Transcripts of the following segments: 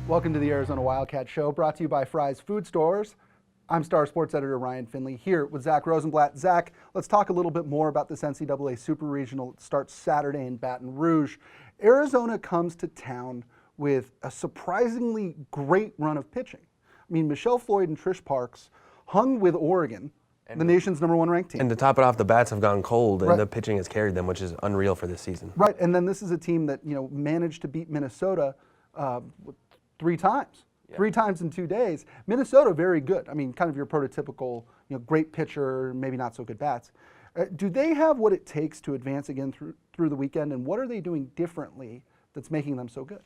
Welcome to the Arizona Wildcat Show, brought to you by Fry's Food Stores. I'm Star Sports Editor Ryan Finley here with Zach Rosenblatt. Zach, let's talk a little bit more about this NCAA Super Regional. It starts Saturday in Baton Rouge. Arizona comes to town with a surprisingly great run of pitching. I mean, Michelle Floyd and Trish Parks hung with Oregon, the nation's #1 ranked team. And to top it off, the bats have gone cold, and Right. the pitching has carried them, which is unreal for this season. Right, and then this is a team that managed to beat Minnesota 3 times. Yeah. 3 times in 2 days. Minnesota, very good. I mean, kind of your prototypical, great pitcher, maybe not so good bats. Do they have what it takes to advance again through the weekend, and what are they doing differently that's making them so good?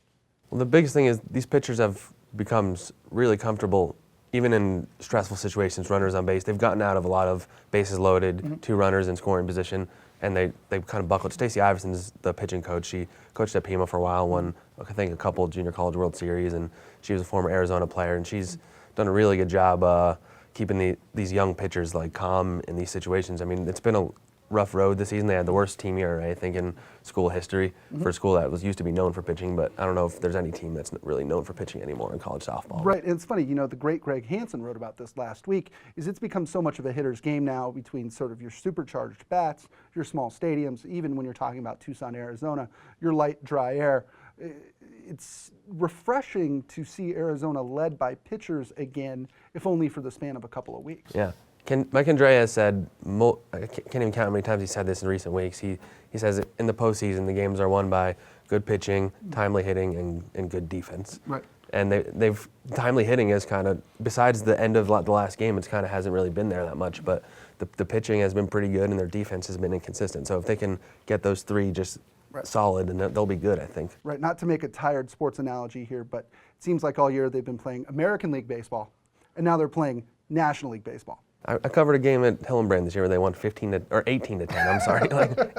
Well, the biggest thing is these pitchers have become really comfortable, even in stressful situations, runners on base. They've gotten out of a lot of bases loaded, 2 runners in scoring position, and they've kind of buckled. Stacey Iverson's the pitching coach. She coached at Pima for a while, won, I think, a couple Junior College World Series, and she was a former Arizona player, and she's done a really good job keeping these young pitchers calm in these situations. I mean, it's been a rough road this season. They had the worst team ERA, I think, in school history for a school that was used to be known for pitching, but I don't know if there's any team that's really known for pitching anymore in college softball. Right, and it's funny, the great Greg Hansen wrote about this last week, is it's become so much of a hitter's game now between sort of your supercharged bats, your small stadiums, even when you're talking about Tucson, Arizona, your light, dry air. It's refreshing to see Arizona led by pitchers again, if only for the span of a couple of weeks. Yeah. Mike Andrea has said, I can't even count how many times he said this in recent weeks. He says in the postseason, the games are won by good pitching, timely hitting, and good defense. Right. And they've timely hitting is kind of, besides the end of the last game, it's kind of hasn't really been there that much. But the pitching has been pretty good, and their defense has been inconsistent. So if they can get those 3 just solid, then they'll be good, I think. Right. Not to make a tired sports analogy here, but it seems like all year they've been playing American League Baseball, and now they're playing National League Baseball. I covered a game at Hillenbrand this year where they won 18 to 10. I'm sorry,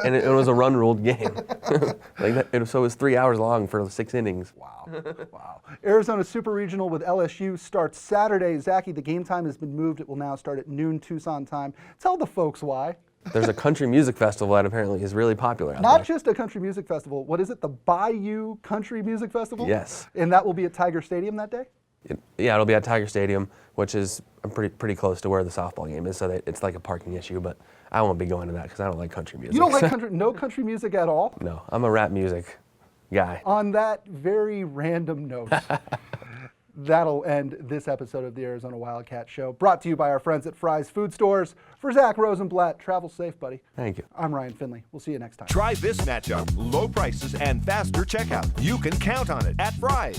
and it was a run-ruled game. So it was 3 hours long for 6 innings. Wow, wow. Arizona Super Regional with LSU starts Saturday. Zachy, the game time has been moved. It will now start at noon Tucson time. Tell the folks why. There's a country music festival that apparently is really popular out there. Not just a country music festival. What is it? The Bayou Country Music Festival? Yes. And that will be at Tiger Stadium that day? It'll be at Tiger Stadium, which is pretty close to where the softball game is, so it's like a parking issue, but I won't be going to that because I don't like country music. You don't like no country music at all? No, I'm a rap music guy. On that very random note, that'll end this episode of the Arizona Wildcat Show, brought to you by our friends at Fry's Food Stores. For Zach Rosenblatt, travel safe, buddy. Thank you. I'm Ryan Finley. We'll see you next time. Try this matchup. Low prices and faster checkout. You can count on it at Fry's.